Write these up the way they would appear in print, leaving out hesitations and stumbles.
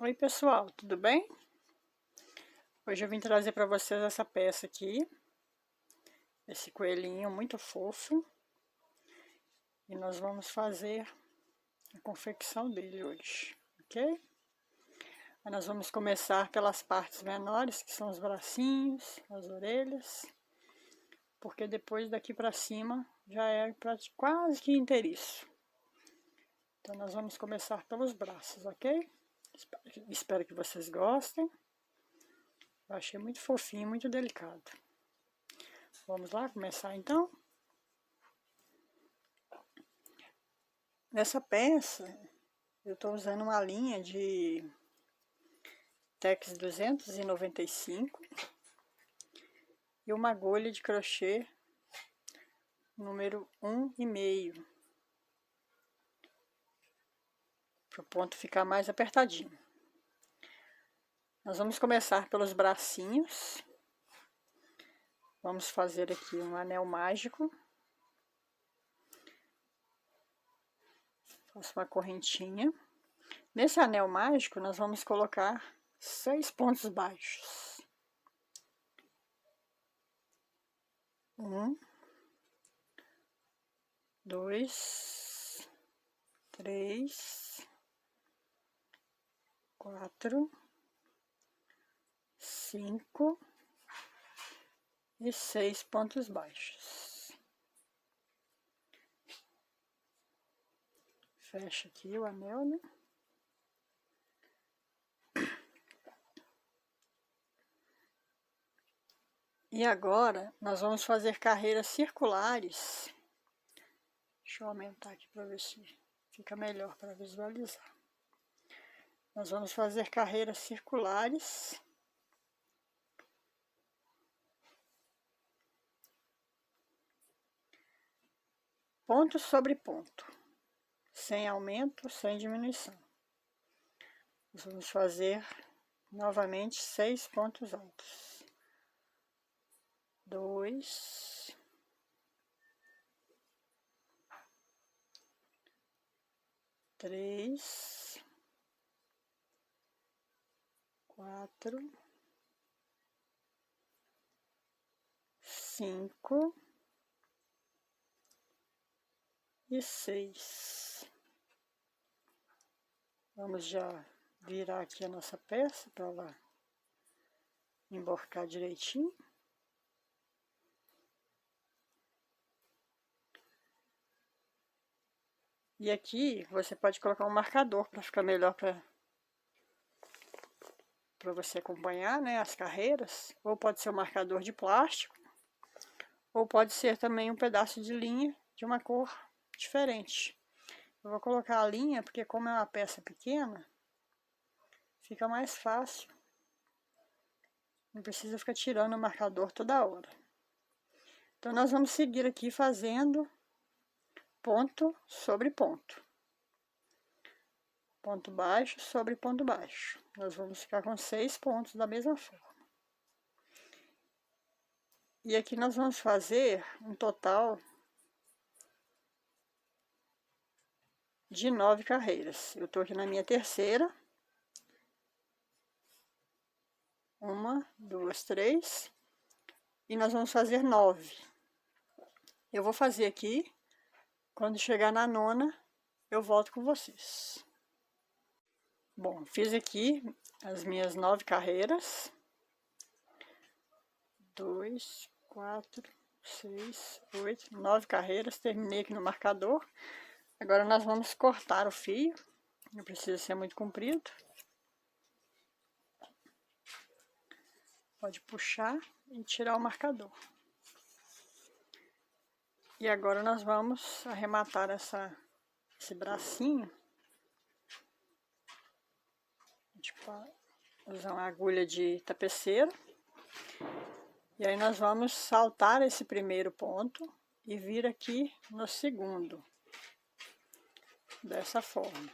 Oi pessoal, tudo bem? Hoje eu vim trazer para vocês essa peça aqui, esse coelhinho muito fofo, e nós vamos fazer a confecção dele hoje, ok? Aí nós vamos começar pelas partes menores, que são os bracinhos, as orelhas, porque depois daqui para cima já é quase que inteiriço. Então nós vamos começar pelos braços, ok? Espero que vocês gostem. Eu achei muito fofinho, muito delicado. Vamos lá começar então? Nessa peça, eu estou usando uma linha de Tex 295 e uma agulha de crochê número 1,5, para o ponto ficar mais apertadinho. Nós vamos começar pelos bracinhos. Vamos fazer aqui um anel mágico. Faço uma correntinha. Nesse anel mágico, nós vamos colocar 6 pontos baixos. 1, 2, 3, 4, 5 e 6 pontos baixos. Fecha aqui o anel, né? E agora, nós vamos fazer carreiras circulares. Deixa eu aumentar aqui para ver se fica melhor para visualizar. Nós vamos fazer carreiras circulares. Ponto sobre ponto. Sem aumento, sem diminuição. Nós vamos fazer novamente 6 pontos altos. 2, 3, 4, 5 e 6. Vamos já virar aqui a nossa peça para ela emborcar direitinho. E aqui você pode colocar um marcador para ficar melhor para você acompanhar, né, as carreiras. Ou pode ser um marcador de plástico, ou pode ser também um pedaço de linha de uma cor diferente. Eu vou colocar a linha porque como é uma peça pequena, fica mais fácil. Não precisa ficar tirando o marcador toda hora. Então nós vamos seguir aqui fazendo ponto sobre ponto. Ponto baixo sobre ponto baixo. Nós vamos ficar com 6 pontos da mesma forma. E aqui nós vamos fazer um total de 9 carreiras. Eu tô aqui na minha terceira. 1, 2, 3. E nós vamos fazer 9. Eu vou fazer aqui. Quando chegar na 9ª, eu volto com vocês. Bom, fiz aqui as minhas 9 carreiras. 2, 4, 6, 8, 9 carreiras. Terminei aqui no marcador. Agora nós vamos cortar o fio. Não precisa ser muito comprido. Pode puxar e tirar o marcador. E agora nós vamos arrematar esse bracinho. Tipo, usar uma agulha de tapeceiro. E aí nós vamos saltar esse primeiro ponto e vir aqui no segundo. Dessa forma.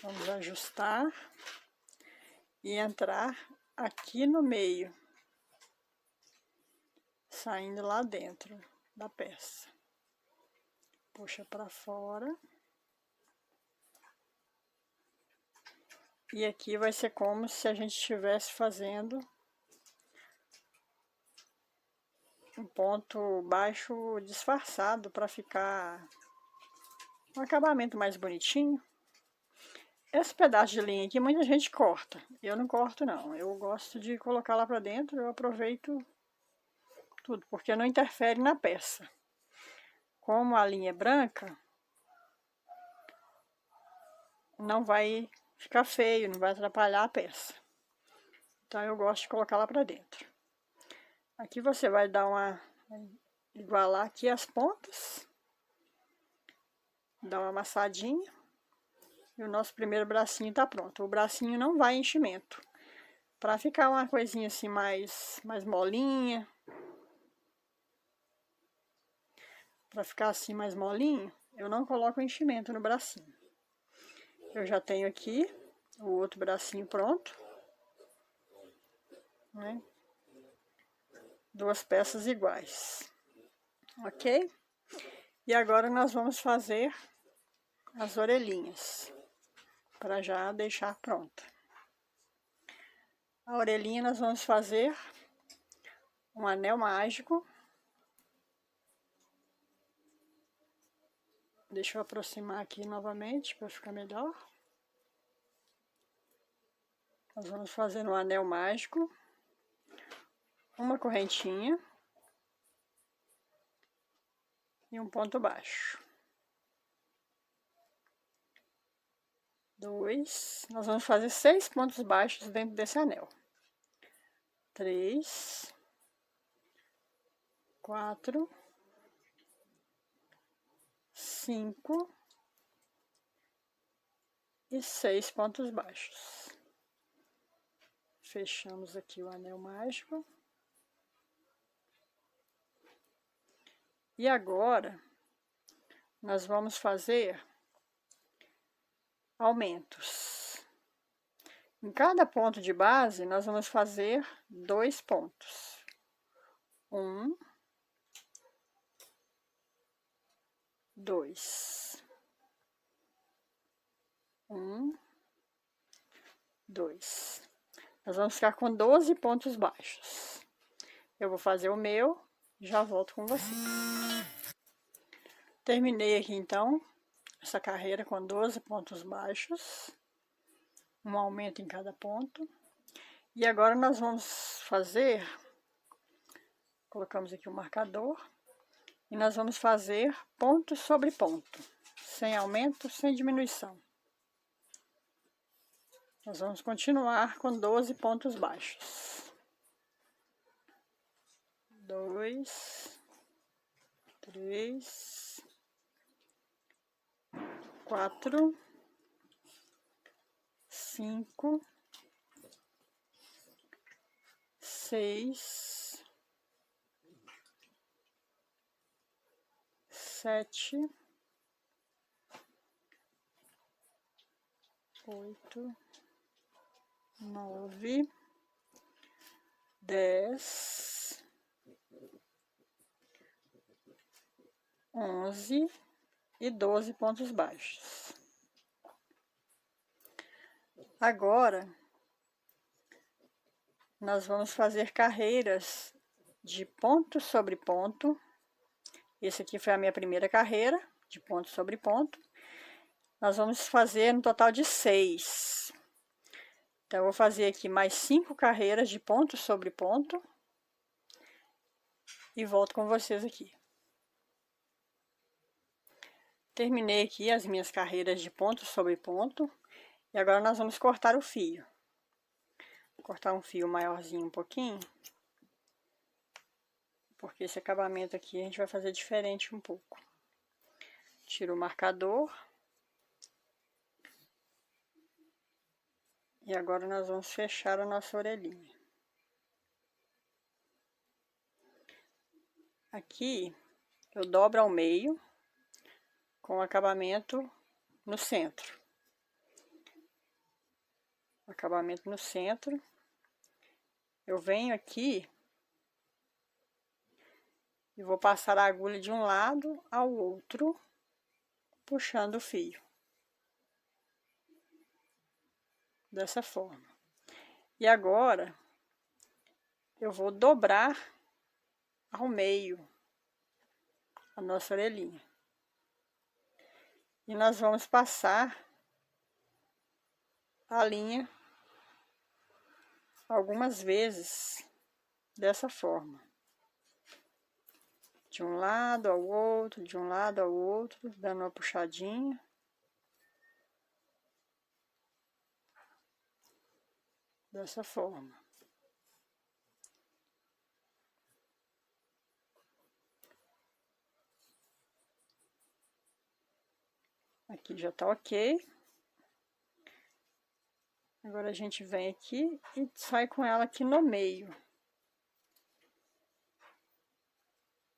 Vamos ajustar e entrar aqui no meio, saindo lá dentro da peça. Puxa para fora. E aqui vai ser como se a gente estivesse fazendo um ponto baixo disfarçado para ficar um acabamento mais bonitinho. Esse pedaço de linha aqui muita gente corta, eu não corto não, eu gosto de colocar lá para dentro, eu aproveito tudo, porque não interfere na peça. Como a linha é branca, não vai ficar feio, não vai atrapalhar a peça. Então eu gosto de colocar lá para dentro. Aqui você vai dar igualar aqui as pontas, dar uma amassadinha, e o nosso primeiro bracinho tá pronto. O bracinho não vai enchimento, para ficar uma coisinha assim mais molinha, para ficar assim mais molinho, eu não coloco enchimento no bracinho. Eu já tenho aqui o outro bracinho pronto, né? Duas peças iguais, ok? E agora nós vamos fazer as orelhinhas, para já deixar pronta. A orelhinha nós vamos fazer um anel mágico. Deixa eu aproximar aqui novamente para ficar melhor. Nós vamos fazer um anel mágico, uma correntinha e um ponto baixo. 2, nós vamos fazer 6 pontos baixos dentro desse anel. 3, 4, 5 e 6 pontos baixos. Fechamos aqui o anel mágico. E agora, nós vamos fazer aumentos. Em cada ponto de base, nós vamos fazer 2 pontos. 1, 2. 1, 2. Nós vamos ficar com 12 pontos baixos. Eu vou fazer o meu, já volto com você. Terminei aqui então essa carreira com 12 pontos baixos, um aumento em cada ponto. E agora nós vamos fazer, colocamos aqui o marcador, e nós vamos fazer ponto sobre ponto, sem aumento, sem diminuição. Nós vamos continuar com 12 pontos baixos. 2, 3, 4, 5, 6, 7, 8, 9, 10, 11 e 12 pontos baixos. Agora, nós vamos fazer carreiras de ponto sobre ponto. Esse aqui foi a minha primeira carreira, de ponto sobre ponto. Nós vamos fazer no total de 6. Então, eu vou fazer aqui mais 5 carreiras de ponto sobre ponto. E volto com vocês aqui. Terminei aqui as minhas carreiras de ponto sobre ponto. E agora nós vamos cortar o fio. Vou cortar um fio maiorzinho um pouquinho. Porque esse acabamento aqui a gente vai fazer diferente um pouco. Tiro o marcador. E agora nós vamos fechar a nossa orelhinha. Aqui eu dobro ao meio com o acabamento no centro. Acabamento no centro. Eu venho aqui e vou passar a agulha de um lado ao outro, puxando o fio. dessa forma. E agora, eu vou dobrar ao meio a nossa orelhinha. E nós vamos passar a linha algumas vezes dessa forma. De um lado ao outro, de um lado ao outro, dando uma puxadinha. Dessa forma. Aqui já tá ok. Agora a gente vem aqui e sai com ela aqui no meio.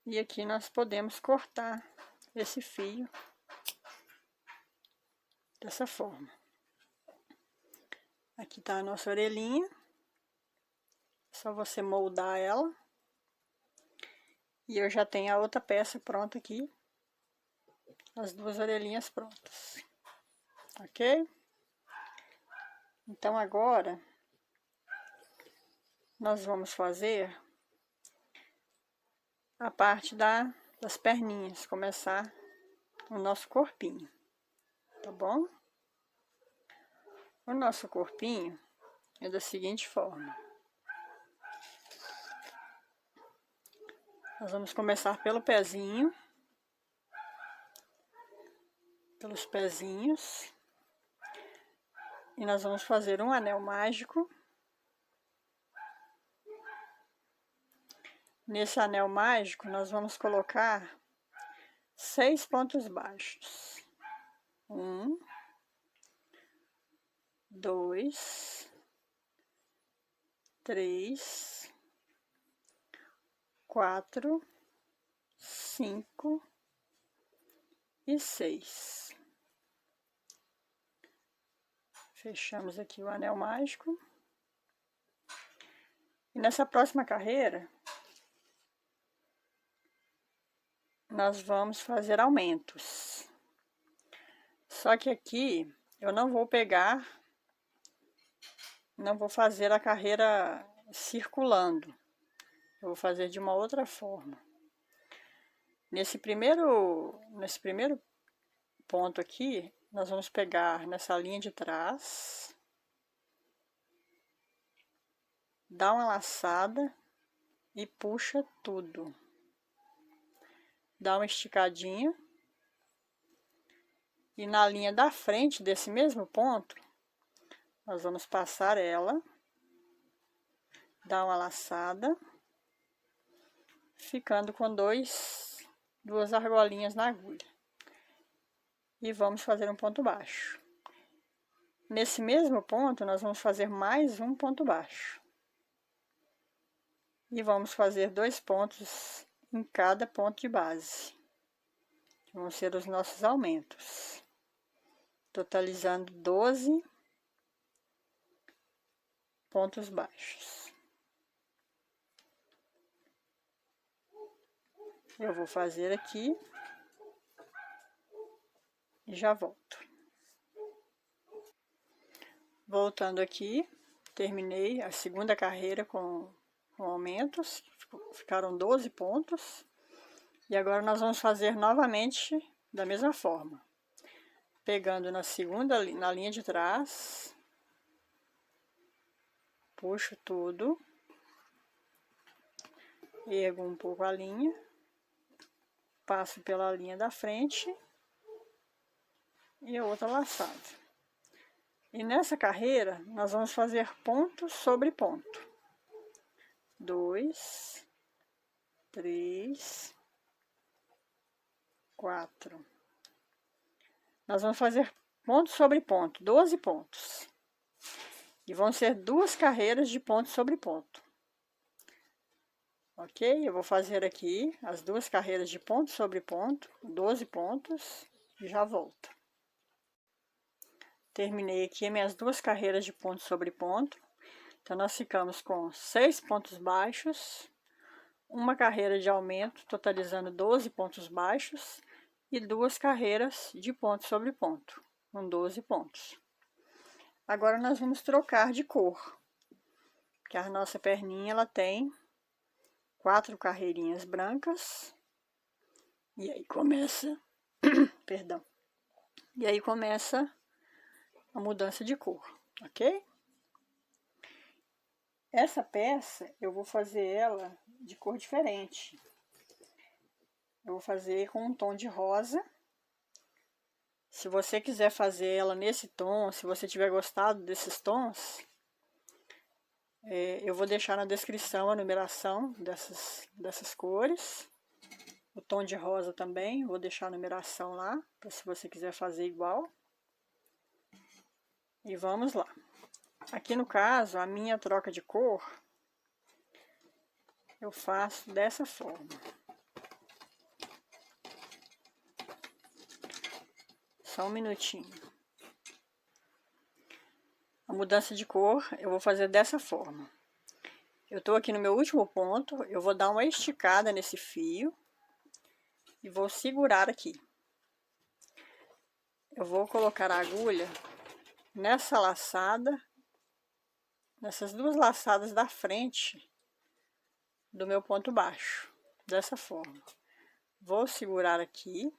E aqui nós podemos cortar esse fio dessa forma. Aqui tá a nossa orelhinha. É só você moldar ela. E eu já tenho a outra peça pronta aqui. As duas orelhinhas prontas. Ok? Então agora nós vamos fazer a parte das perninhas, começar o nosso corpinho, tá bom? O nosso corpinho é da seguinte forma. Nós vamos começar pelo pezinho, pelos pezinhos, e nós vamos fazer um anel mágico. Nesse anel mágico, nós vamos colocar 6 pontos baixos. 1, 2, 3, 4, 5 e 6. Fechamos aqui o anel mágico. E nessa próxima carreira, nós vamos fazer aumentos. Só que aqui eu não vou pegar, não vou fazer a carreira circulando. Eu vou fazer de uma outra forma. Nesse primeiro ponto aqui, nós vamos pegar nessa linha de trás, dá uma laçada e puxa tudo. Dá uma esticadinha. E na linha da frente desse mesmo ponto, nós vamos passar ela, dar uma laçada, ficando com duas argolinhas na agulha. E vamos fazer um ponto baixo. Nesse mesmo ponto, nós vamos fazer mais um ponto baixo. E vamos fazer 2 pontos em cada ponto de base. Vão ser os nossos aumentos. Totalizando 12 pontos baixos. Eu vou fazer aqui e já volto. Voltando aqui, terminei a segunda carreira com aumentos, ficaram 12 pontos. E agora nós vamos fazer novamente da mesma forma. Pegando na linha de trás, puxo tudo, ergo um pouco a linha, passo pela linha da frente e a outra laçada. E nessa carreira, nós vamos fazer ponto sobre ponto. 2, 3, 4. Nós vamos fazer ponto sobre ponto, 12 pontos. E vão ser 2 carreiras de ponto sobre ponto. Ok? Eu vou fazer aqui as 2 carreiras de ponto sobre ponto, 12 pontos, e já volto. Terminei aqui minhas 2 carreiras de ponto sobre ponto. Então, nós ficamos com 6 pontos baixos, uma carreira de aumento, totalizando 12 pontos baixos, e 2 carreiras de ponto sobre ponto, com 12 pontos. Agora nós vamos trocar de cor, porque a nossa perninha, ela tem 4 carreirinhas brancas, e aí começa, perdão, e aí começa a mudança de cor, ok? Essa peça, eu vou fazer ela de cor diferente. Eu vou fazer com um tom de rosa. Se você quiser fazer ela nesse tom, se você tiver gostado desses tons, eu vou deixar na descrição a numeração dessas cores. O tom de rosa também, vou deixar a numeração lá, para se você quiser fazer igual. E vamos lá. Aqui no caso, a minha troca de cor, eu faço dessa forma. Só um minutinho. A mudança de cor eu vou fazer dessa forma. Eu tô aqui no meu último ponto, eu vou dar uma esticada nesse fio e vou segurar aqui. Eu vou colocar a agulha nessa laçada, nessas 2 laçadas da frente do meu ponto baixo, dessa forma. Vou segurar aqui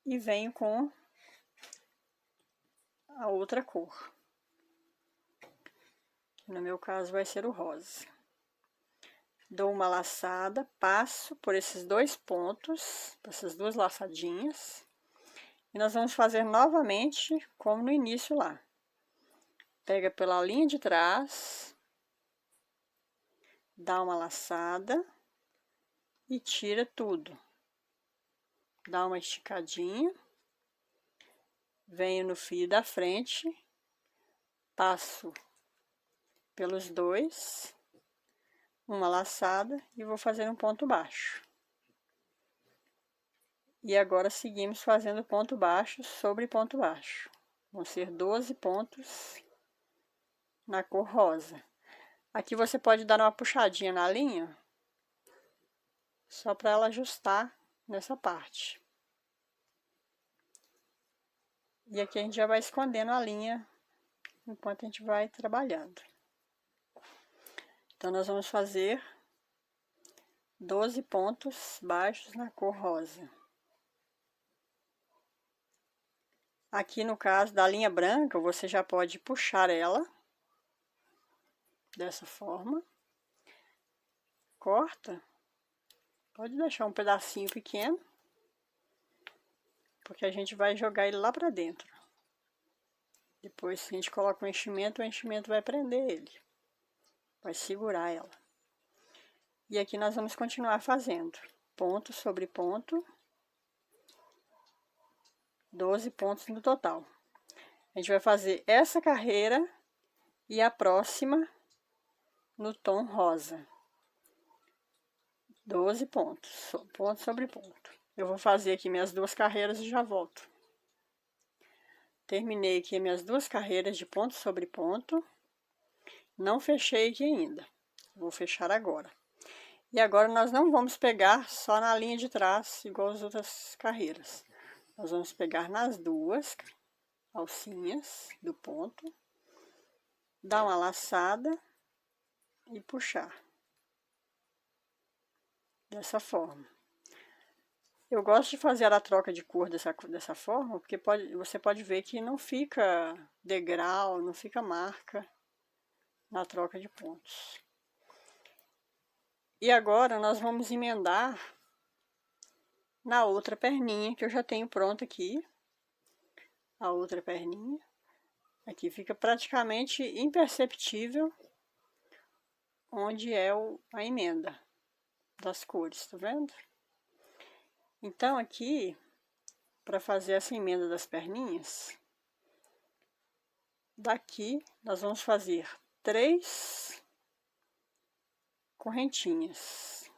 e venho com a outra cor, que no meu caso vai ser o rosa. Dou uma laçada, passo por esses 2 pontos, essas 2 laçadinhas, e nós vamos fazer novamente como no início lá. Pega pela linha de trás, dá uma laçada e tira tudo. Dá uma esticadinha, venho no fio da frente, passo pelos 2, uma laçada e vou fazer um ponto baixo. E agora seguimos fazendo ponto baixo sobre ponto baixo. Vão ser 12 pontos na cor rosa. Aqui você pode dar uma puxadinha na linha, só para ela ajustar nessa parte. E aqui a gente já vai escondendo a linha enquanto a gente vai trabalhando. Então, nós vamos fazer 12 pontos baixos na cor rosa. Aqui no caso da linha branca, você já pode puxar ela dessa forma. Corta. Pode deixar um pedacinho pequeno, porque a gente vai jogar ele lá pra dentro. Depois, se a gente coloca o enchimento vai prender ele. Vai segurar ela. E aqui nós vamos continuar fazendo ponto sobre ponto. 12 pontos no total. A gente vai fazer essa carreira e a próxima no tom rosa. 12 pontos, ponto sobre ponto. Eu vou fazer aqui minhas 2 carreiras e já volto. Terminei aqui minhas 2 carreiras de ponto sobre ponto. Não fechei aqui ainda. Vou fechar agora. E agora nós não vamos pegar só na linha de trás, igual as outras carreiras. Nós vamos pegar nas 2 alcinhas do ponto, dar uma laçada e puxar. Dessa forma. Eu gosto de fazer a troca de cor dessa forma, porque você pode ver que não fica degrau, não fica marca na troca de pontos. E agora nós vamos emendar na outra perninha, que eu já tenho pronta aqui. A outra perninha. Aqui fica praticamente imperceptível onde é a emenda das cores, tá vendo? Então, aqui, para fazer essa emenda das perninhas, daqui nós vamos fazer 3 correntinhas.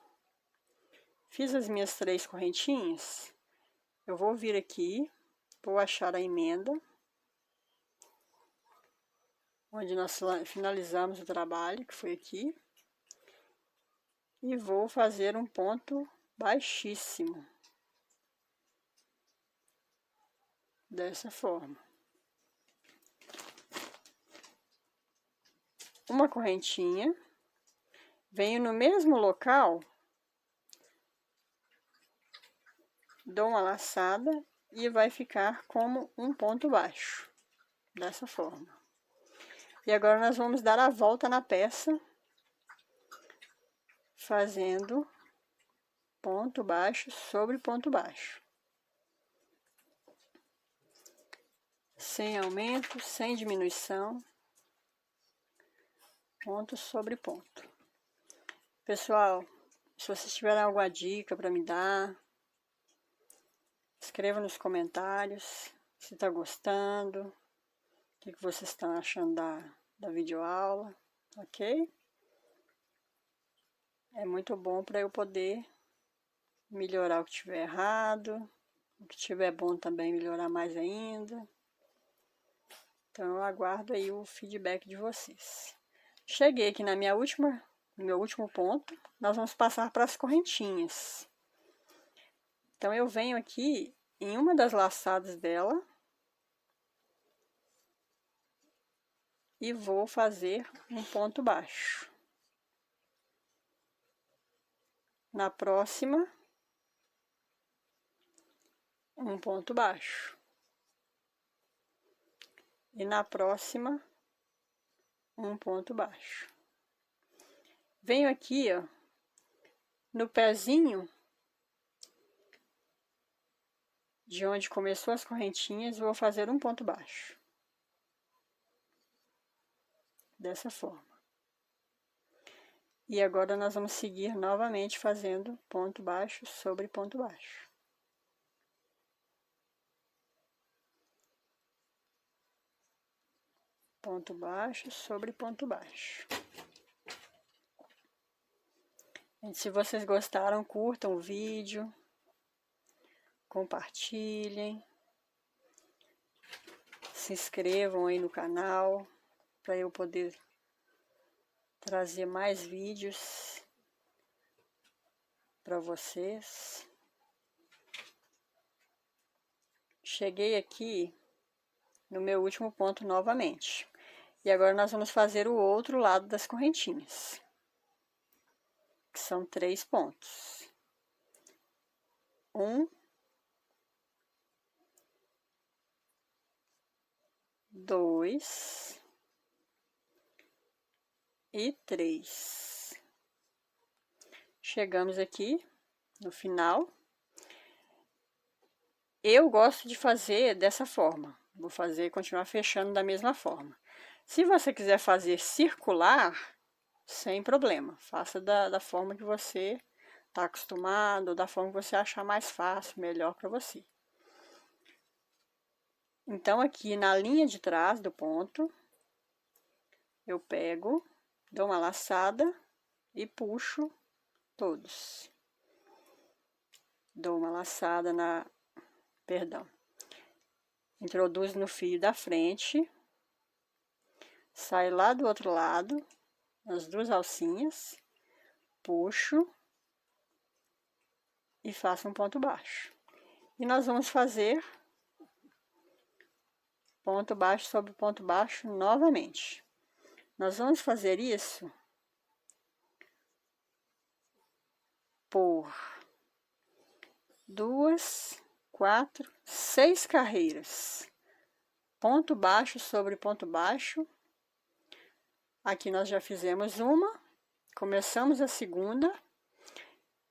Fiz as minhas 3 correntinhas, eu vou vir aqui, vou achar a emenda, onde nós finalizamos o trabalho, que foi aqui, e vou fazer um ponto baixíssimo. Dessa forma. uma correntinha, venho no mesmo local, dou uma laçada e vai ficar como um ponto baixo, dessa forma. E agora nós vamos dar a volta na peça, fazendo ponto baixo sobre ponto baixo. Sem aumento, sem diminuição, ponto sobre ponto. Pessoal, se vocês tiverem alguma dica para me dar, escreva nos comentários se tá gostando, o que vocês estão achando da videoaula, ok? É muito bom para eu poder melhorar o que tiver errado, o que tiver bom também melhorar mais ainda. Então eu aguardo aí o feedback de vocês. Cheguei aqui no meu último ponto, nós vamos passar para as correntinhas. Então eu venho aqui em uma das laçadas dela e vou fazer um ponto baixo. Na próxima, um ponto baixo. E na próxima, um ponto baixo. Venho aqui, ó, no pezinho de onde começou as correntinhas, vou fazer um ponto baixo. Dessa forma. E agora nós vamos seguir novamente fazendo ponto baixo sobre ponto baixo. Ponto baixo sobre ponto baixo. Gente, se vocês gostaram, curtam o vídeo, compartilhem, se inscrevam aí no canal para eu poder trazer mais vídeos para vocês. Cheguei aqui no meu último ponto novamente. E agora nós vamos fazer o outro lado das correntinhas, que são 3 pontos. 1, 2 e 3. Chegamos aqui no final. Eu gosto de fazer dessa forma. Vou continuar fechando da mesma forma. Se você quiser fazer circular, sem problema. Faça da forma que você está acostumado, ou da forma que você achar mais fácil, melhor para você. Então, aqui na linha de trás do ponto, eu pego, dou uma laçada e puxo todos. Dou uma laçada introduzo no fio da frente, saio lá do outro lado, as 2 alcinhas, puxo e faço um ponto baixo. E nós vamos fazer ponto baixo sobre ponto baixo novamente. Nós vamos fazer isso por 2, 4, 6 carreiras. Ponto baixo sobre ponto baixo. Aqui nós já fizemos uma, começamos a segunda.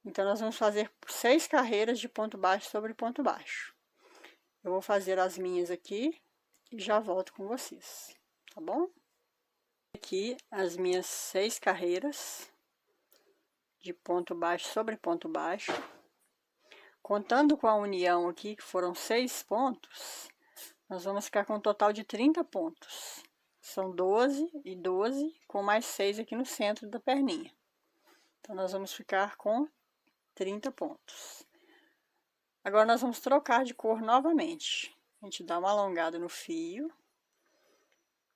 Então, nós vamos fazer 6 carreiras de ponto baixo sobre ponto baixo. Eu vou fazer as minhas aqui e já volto com vocês, tá bom? Aqui as minhas 6 carreiras de ponto baixo sobre ponto baixo. Contando com a união aqui, que foram 6 pontos, nós vamos ficar com um total de 30 pontos. São 12 e 12, com mais 6 aqui no centro da perninha. Então, nós vamos ficar com 30 pontos. Agora, nós vamos trocar de cor novamente. A gente dá uma alongada no fio.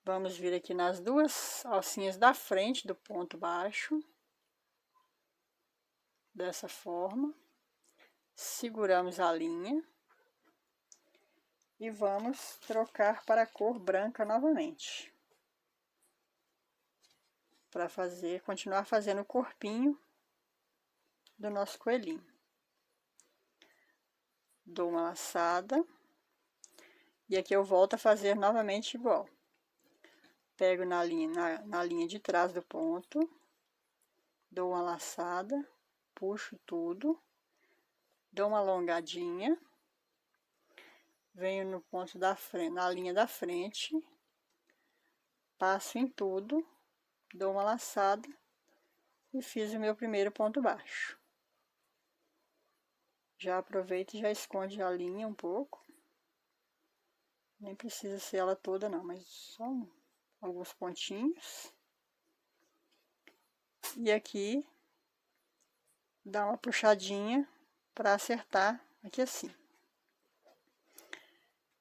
Vamos vir aqui nas 2 alcinhas da frente do ponto baixo. Dessa forma. Seguramos a linha. E vamos trocar para a cor branca novamente. para continuar fazendo o corpinho do nosso coelhinho. Dou uma laçada. E aqui eu volto a fazer novamente igual. Pego na linha de trás do ponto, dou uma laçada, puxo tudo, dou uma alongadinha, venho no ponto da frente, na linha da frente, passo em tudo, dou uma laçada e fiz o meu primeiro ponto baixo. Já aproveita e já esconde a linha um pouco. Nem precisa ser ela toda não, mas só alguns pontinhos. E aqui dá uma puxadinha para acertar aqui assim.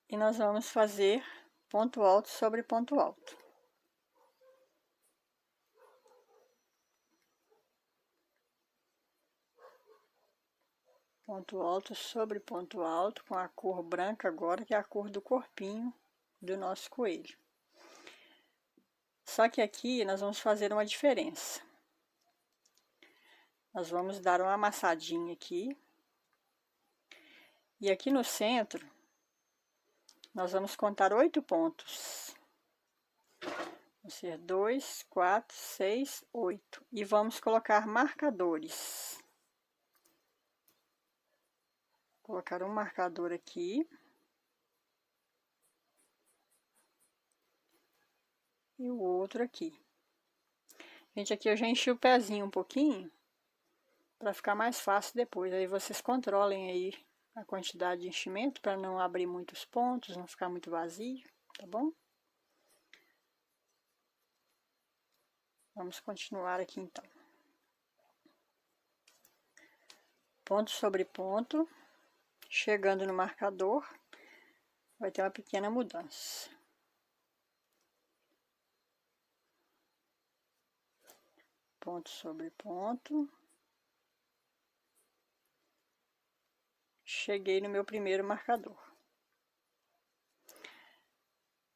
E nós vamos fazer ponto alto sobre ponto alto. Ponto alto sobre ponto alto, com a cor branca agora, que é a cor do corpinho do nosso coelho. Só que aqui nós vamos fazer uma diferença. Nós vamos dar uma amassadinha aqui. E aqui no centro, nós vamos contar 8 pontos. Vão ser 2, 4, 6, 8. E vamos colocar marcadores. Vou colocar um marcador aqui. E o outro aqui. Gente, aqui eu já enchi o pezinho um pouquinho, para ficar mais fácil depois. Aí vocês controlem aí a quantidade de enchimento, para não abrir muitos pontos, não ficar muito vazio, tá bom? Vamos continuar aqui então. Ponto sobre ponto, chegando no marcador, vai ter uma pequena mudança. Ponto sobre ponto. Cheguei no meu primeiro marcador.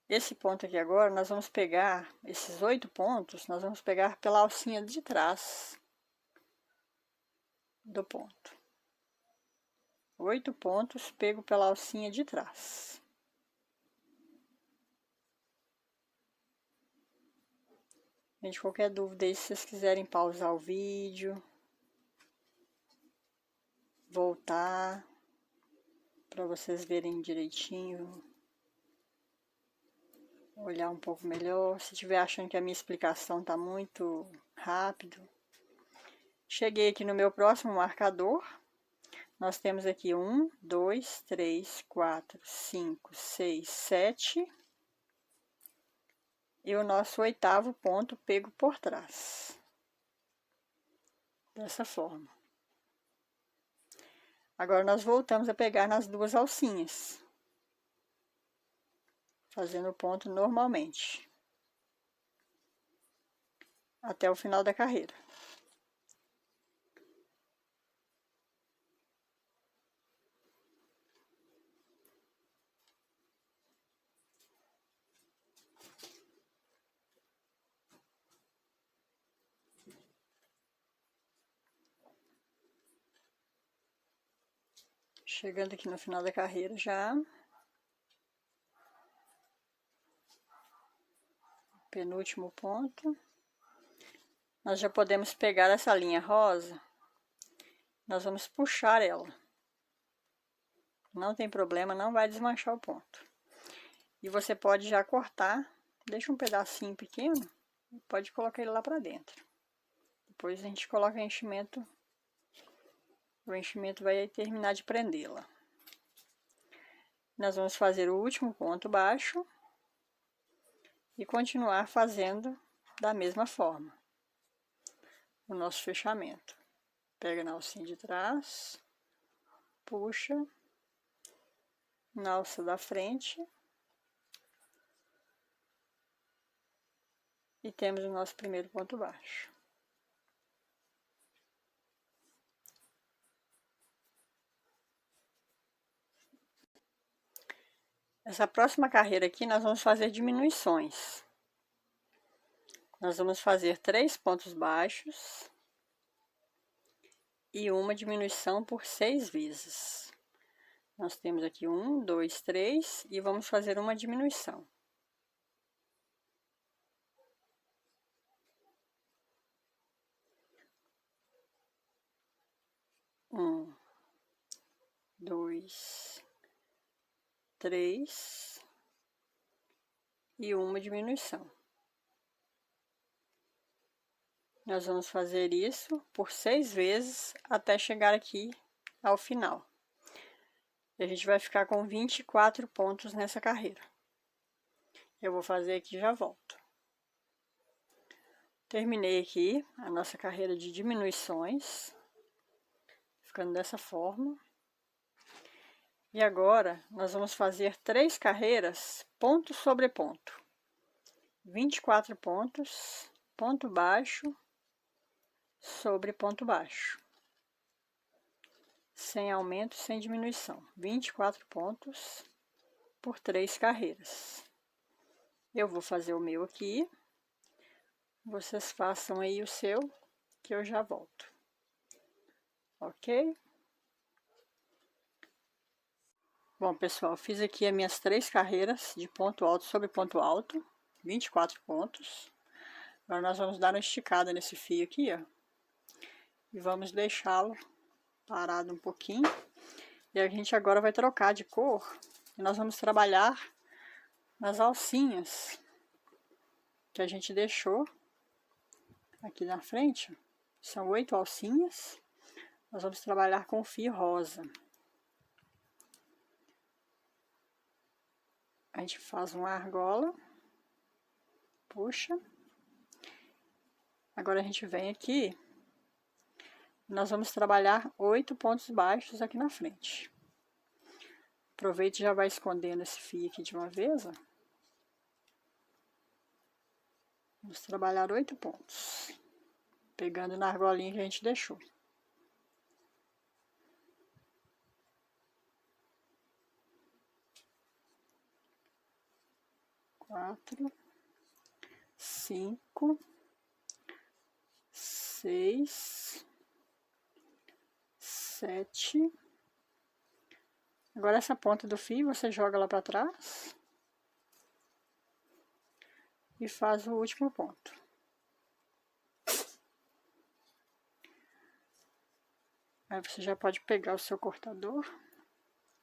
Esse ponto aqui agora, nós vamos pegar, esses 8 pontos, nós vamos pegar pela alcinha de trás do ponto. 8 pontos, pego pela alcinha de trás. Gente, qualquer dúvida aí, se vocês quiserem pausar o vídeo, voltar, para vocês verem direitinho, olhar um pouco melhor. Se estiver achando que a minha explicação tá muito rápido. Cheguei aqui no meu próximo marcador. Nós temos aqui 1, 2, 3, 4, 5, 6, 7. E o nosso 8º ponto pego por trás. Dessa forma. Agora, nós voltamos a pegar nas duas alcinhas. Fazendo o ponto normalmente. Até o final da carreira. Chegando aqui no final da carreira já. Penúltimo ponto. Nós já podemos pegar essa linha rosa. Nós vamos puxar ela. Não tem problema, não vai desmanchar o ponto. E você pode já cortar. Deixa um pedacinho pequeno. E pode colocar ele lá pra dentro. Depois a gente coloca enchimento. O enchimento vai terminar de prendê-la. Nós vamos fazer o último ponto baixo. E continuar fazendo da mesma forma. O nosso fechamento. Pega na alcinha de trás. Puxa. Na alça da frente. E temos o nosso primeiro ponto baixo. Essa próxima carreira aqui, nós vamos fazer diminuições. Nós vamos fazer 3 pontos baixos e uma diminuição por 6 vezes. Nós temos aqui 1, 2, 3 e vamos fazer uma diminuição. 1, 2, 3 e uma diminuição. Nós vamos fazer isso por 6 vezes até chegar aqui ao final. E a gente vai ficar com 24 pontos nessa carreira. Eu vou fazer aqui e já volto. Terminei aqui a nossa carreira de diminuições, ficando dessa forma. E agora, nós vamos fazer 3 carreiras, ponto sobre ponto. 24 pontos, ponto baixo, sobre ponto baixo. Sem aumento, sem diminuição. 24 pontos por 3 carreiras. Eu vou fazer o meu aqui. Vocês façam aí o seu, que eu já volto. Ok? Bom, pessoal, fiz aqui as minhas 3 carreiras de ponto alto sobre ponto alto, 24 pontos. Agora nós vamos dar uma esticada nesse fio aqui, ó. E vamos deixá-lo parado um pouquinho. E a gente agora vai trocar de cor. E nós vamos trabalhar nas alcinhas que a gente deixou aqui na frente. São 8 alcinhas. Nós vamos trabalhar com fio rosa. A gente faz uma argola, puxa. Agora a gente vem aqui, nós vamos trabalhar 8 pontos baixos aqui na frente. Aproveite e já vai escondendo esse fio aqui de uma vez, ó. Vamos trabalhar 8 pontos, pegando na argolinha que a gente deixou. Quatro, 5, 6, 7. Agora essa ponta do fio você joga lá para trás e faz o último ponto. Aí você já pode pegar o seu cortador,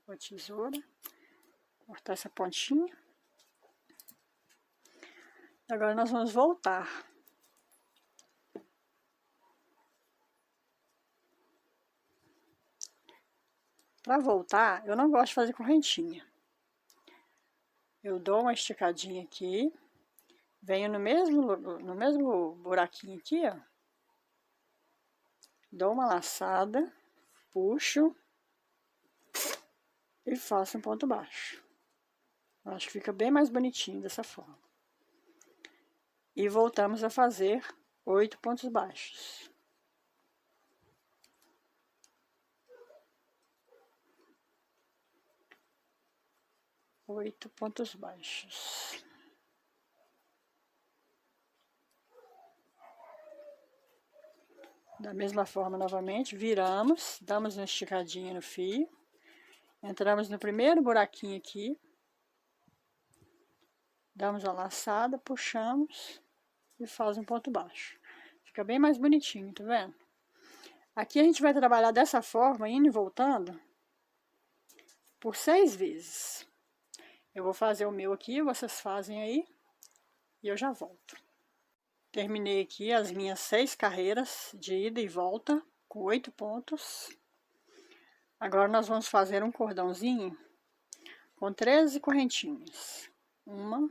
ou a tesoura, cortar essa pontinha. Agora nós vamos voltar. Para voltar, eu não gosto de fazer correntinha. Eu dou uma esticadinha aqui, venho no mesmo buraquinho aqui, ó. Dou uma laçada, puxo e faço um ponto baixo. Eu acho que fica bem mais bonitinho dessa forma. E voltamos a fazer 8 pontos baixos. Oito pontos baixos. Da mesma forma, novamente, viramos, damos uma esticadinha no fio, entramos no primeiro buraquinho aqui, damos uma laçada, puxamos e faz um ponto baixo. Fica bem mais bonitinho, tá vendo? Aqui a gente vai trabalhar dessa forma, indo e voltando, por 6 vezes. Eu vou fazer o meu aqui, vocês fazem aí, e eu já volto. Terminei aqui as minhas 6 carreiras de ida e volta, com 8 pontos. Agora nós vamos fazer um cordãozinho com 13 correntinhas. 1,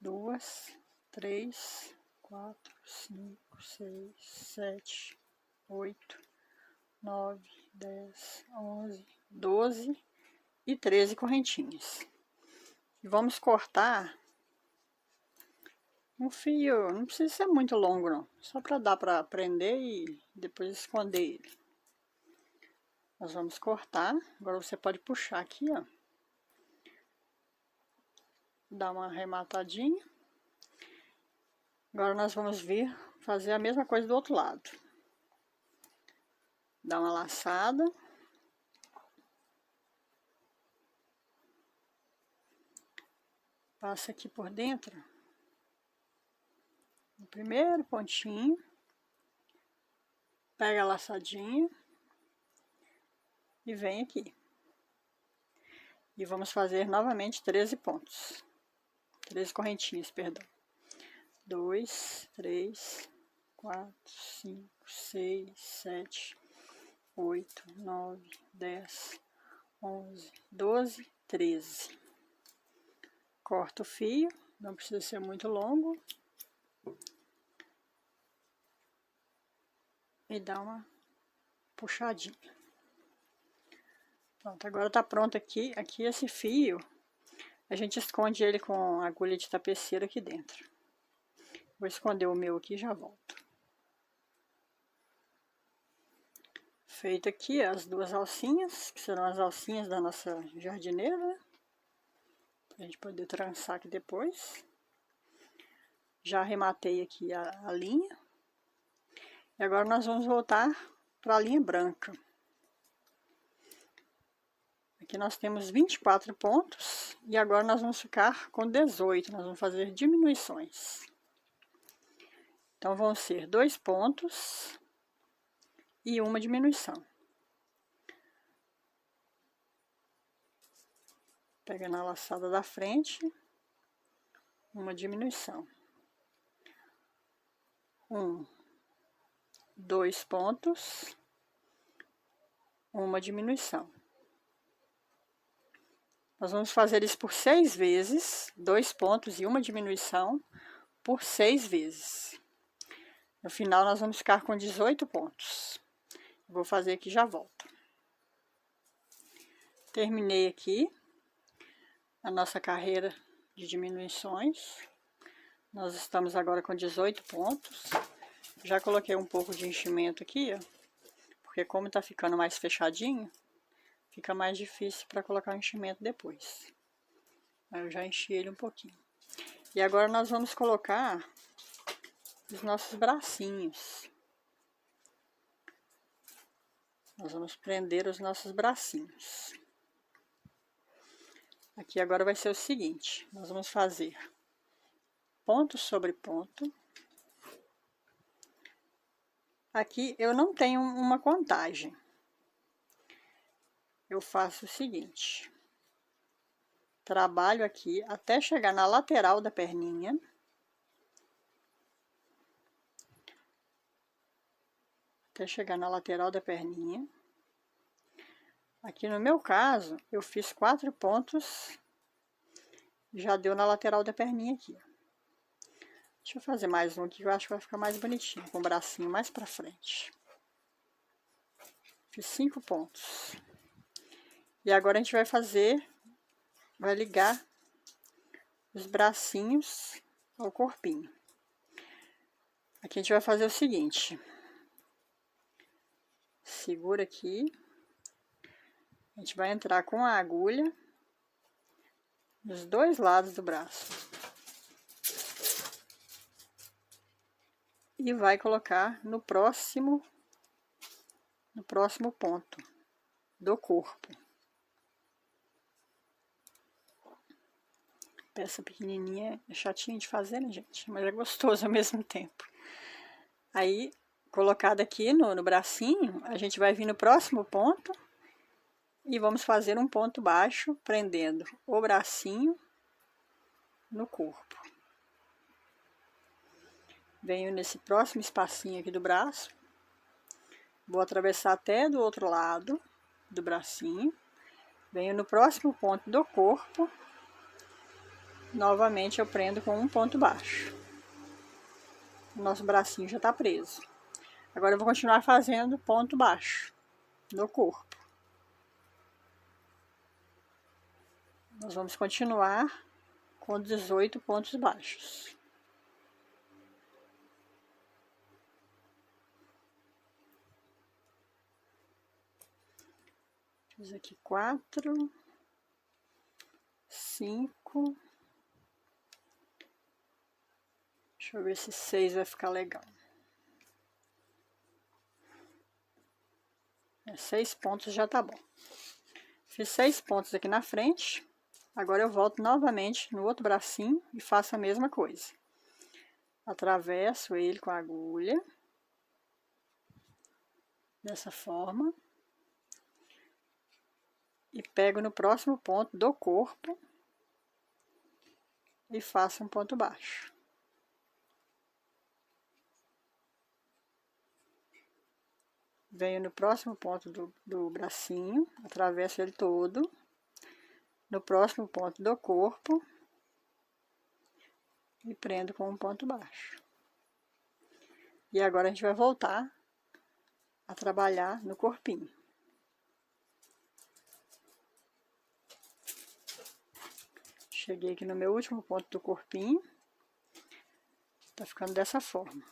2, 3, 4, 5, 6, 7, 8, 9, 10, 11, 12 e 13 correntinhas. E vamos cortar um fio, não precisa ser muito longo não, só para dar para prender e depois esconder ele. Nós vamos cortar, agora você pode puxar aqui, ó. Dá uma arrematadinha. Agora nós vamos vir fazer a mesma coisa do outro lado. Dá uma laçada. Passa aqui por dentro. No primeiro pontinho. Pega a laçadinha. E vem aqui. E vamos fazer novamente 13 pontos. 13 correntinhas, perdão. 2, 3, 4, 5, 6, 7, 8, 9, 10, 11, 12, 13. Corta o fio, não precisa ser muito longo. E dá uma puxadinha. Pronto, agora tá pronto aqui. Aqui esse fio, a gente esconde ele com agulha de tapeceiro aqui dentro. Vou esconder o meu aqui e já volto. Feito aqui as duas alcinhas, que serão as alcinhas da nossa jardineira, né? Pra gente poder trançar aqui depois. Já arrematei aqui a linha. E agora nós vamos voltar para a linha branca. Aqui nós temos 24 pontos e agora nós vamos ficar com 18, nós vamos fazer diminuições. Então, vão ser 2 pontos e uma diminuição. Pega na laçada da frente, uma diminuição. 2 pontos, uma diminuição. Nós vamos fazer isso por 6 vezes, 2 pontos e uma diminuição, por 6 vezes. No final, nós vamos ficar com 18 pontos. Vou fazer aqui e já volto. Terminei aqui a nossa carreira de diminuições. Nós estamos agora com 18 pontos. Já coloquei um pouco de enchimento aqui, ó, porque como tá ficando mais fechadinho, fica mais difícil para colocar o enchimento depois. Aí eu já enchi ele um pouquinho. E agora nós vamos colocar os nossos bracinhos. Nós vamos prender os nossos bracinhos. Aqui agora vai ser o seguinte, nós vamos fazer ponto sobre ponto. Aqui eu não tenho uma contagem. Eu faço o seguinte, trabalho aqui até chegar na lateral da perninha. Até chegar na lateral da perninha. Aqui no meu caso, eu fiz 4 pontos, já deu na lateral da perninha aqui. Deixa eu fazer mais um aqui, que eu acho que vai ficar mais bonitinho, com o bracinho mais pra frente. Fiz 5 pontos. E agora a gente vai ligar os bracinhos ao corpinho. Aqui a gente vai fazer o seguinte. Segura aqui. A gente vai entrar com a agulha nos 2 lados do braço. E vai colocar no próximo ponto do corpo. Peça pequenininha é chatinha de fazer, né, gente? Mas é gostoso ao mesmo tempo. Aí, colocado aqui no bracinho, a gente vai vir no próximo ponto e vamos fazer um ponto baixo, prendendo o bracinho no corpo. Venho nesse próximo espacinho aqui do braço, vou atravessar até do outro lado do bracinho, venho no próximo ponto do corpo, novamente eu prendo com um ponto baixo. O nosso bracinho já tá preso. Agora eu vou continuar fazendo ponto baixo no corpo. Nós vamos continuar com 18 pontos baixos. Fiz aqui 4, 5. Deixa Deixa eu ver se 6 vai ficar legal. 6 pontos já tá bom. Fiz 6 pontos aqui na frente. Agora eu volto novamente no outro bracinho e faço a mesma coisa. Atravesso ele com a agulha. Dessa forma. E pego no próximo ponto do corpo. E faço um ponto baixo. Venho no próximo ponto do bracinho, atravesso ele todo. No próximo ponto do corpo. E prendo com um ponto baixo. E agora a gente vai voltar a trabalhar no corpinho. Cheguei aqui no meu último ponto do corpinho. Tá ficando dessa forma.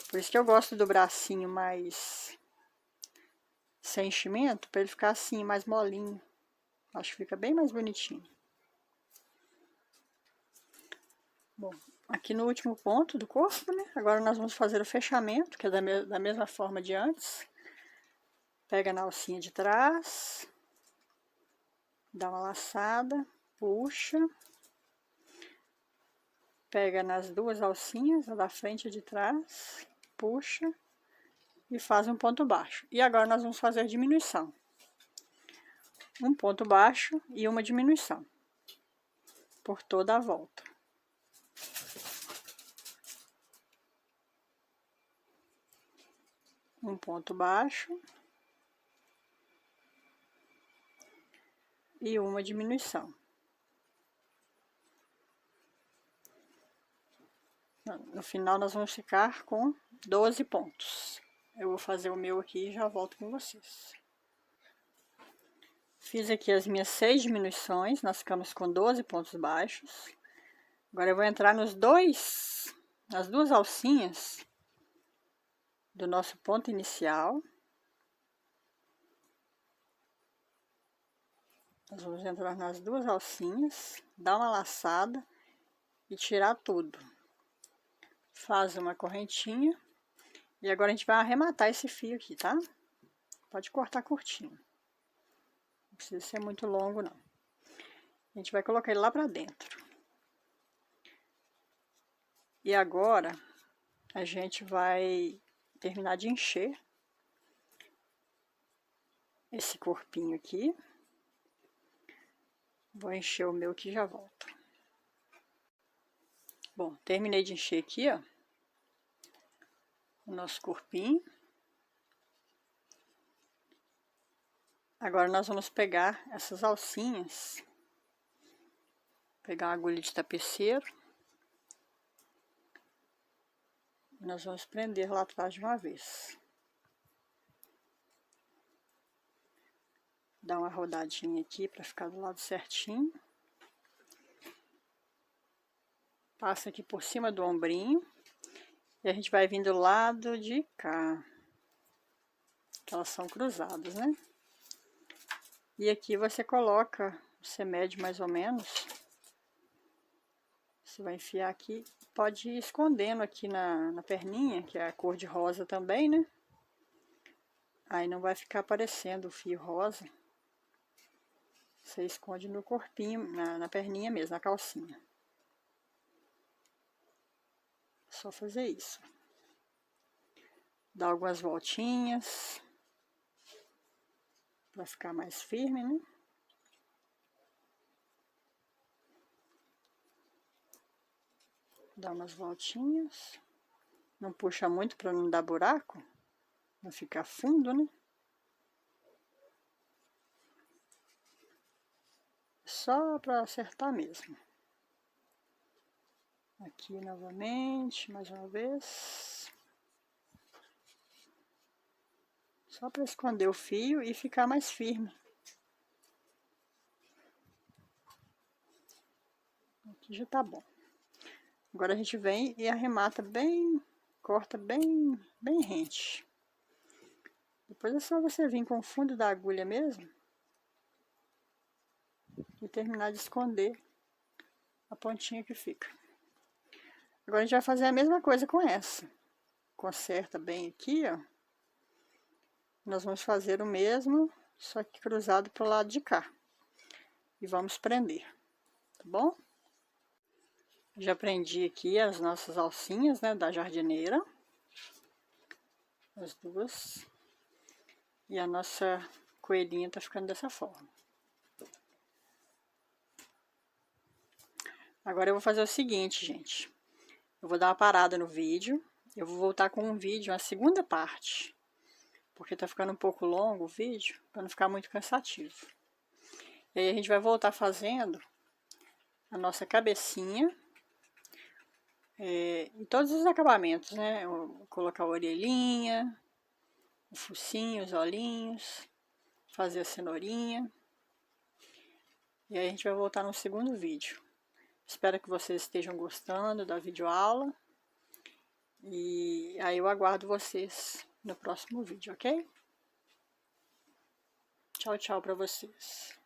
Por isso que eu gosto do bracinho mais sem enchimento, para ele ficar assim, mais molinho. Acho que fica bem mais bonitinho. Bom, aqui no último ponto do corpo, né? Agora nós vamos fazer o fechamento, que é da mesma forma de antes. Pega na alcinha de trás. Dá uma laçada, puxa. Pega nas duas alcinhas, a da frente e a de trás. Puxa. E faz um ponto baixo. E agora nós vamos fazer diminuição. Um ponto baixo e uma diminuição. Por toda a volta. Um ponto baixo. E uma diminuição. No final nós vamos ficar com 12 pontos. Eu vou fazer o meu aqui e já volto com vocês. Fiz aqui as minhas 6 diminuições, nós ficamos com 12 pontos baixos. Agora eu vou entrar nas duas alcinhas do nosso ponto inicial. Nós vamos entrar nas duas alcinhas, dar uma laçada e tirar tudo. Faz uma correntinha. E agora a gente vai arrematar esse fio aqui, tá? Pode cortar curtinho. Não precisa ser muito longo, não. A gente vai colocar ele lá pra dentro. E agora, a gente vai terminar de encher esse corpinho aqui. Vou encher o meu aqui e já volto. Bom, terminei de encher aqui, ó. O nosso corpinho. Agora nós vamos pegar essas alcinhas. Pegar uma agulha de tapeceiro. E nós vamos prender lá atrás de uma vez. Dá uma rodadinha aqui para ficar do lado certinho. Passa aqui por cima do ombrinho. E a gente vai vir do lado de cá. Que elas são cruzadas, né? E aqui você coloca, você mede mais ou menos. Você vai enfiar aqui, pode ir escondendo aqui na perninha, que é a cor de rosa também, né? Aí não vai ficar aparecendo o fio rosa. Você esconde no corpinho, na perninha mesmo, na calcinha. Só fazer isso. Dá algumas voltinhas. Pra ficar mais firme, né? Dá umas voltinhas. Não puxa muito para não dar buraco. Não ficar fundo, né? Só para acertar mesmo. Aqui novamente, mais uma vez. Só para esconder o fio e ficar mais firme. Aqui já tá bom. Agora a gente vem e arremata bem, corta bem rente. Depois é só você vir com o fundo da agulha mesmo. E terminar de esconder a pontinha que fica. Agora a gente vai fazer a mesma coisa com essa. Conserta bem aqui, ó. Nós vamos fazer o mesmo, só que cruzado pro lado de cá. E vamos prender, tá bom? Já prendi aqui as nossas alcinhas, né, da jardineira. As duas. E a nossa coelhinha tá ficando dessa forma. Agora eu vou fazer o seguinte, gente. Eu vou dar uma parada no vídeo. Eu vou voltar com um vídeo, a segunda parte. Porque tá ficando um pouco longo o vídeo, para não ficar muito cansativo. E aí a gente vai voltar fazendo a nossa cabecinha. Em todos os acabamentos, né? Eu vou colocar a orelhinha, o focinho, os olhinhos. Fazer a cenourinha. E aí a gente vai voltar no segundo vídeo. Espero que vocês estejam gostando da videoaula. E aí eu aguardo vocês no próximo vídeo, ok? Tchau, tchau para vocês.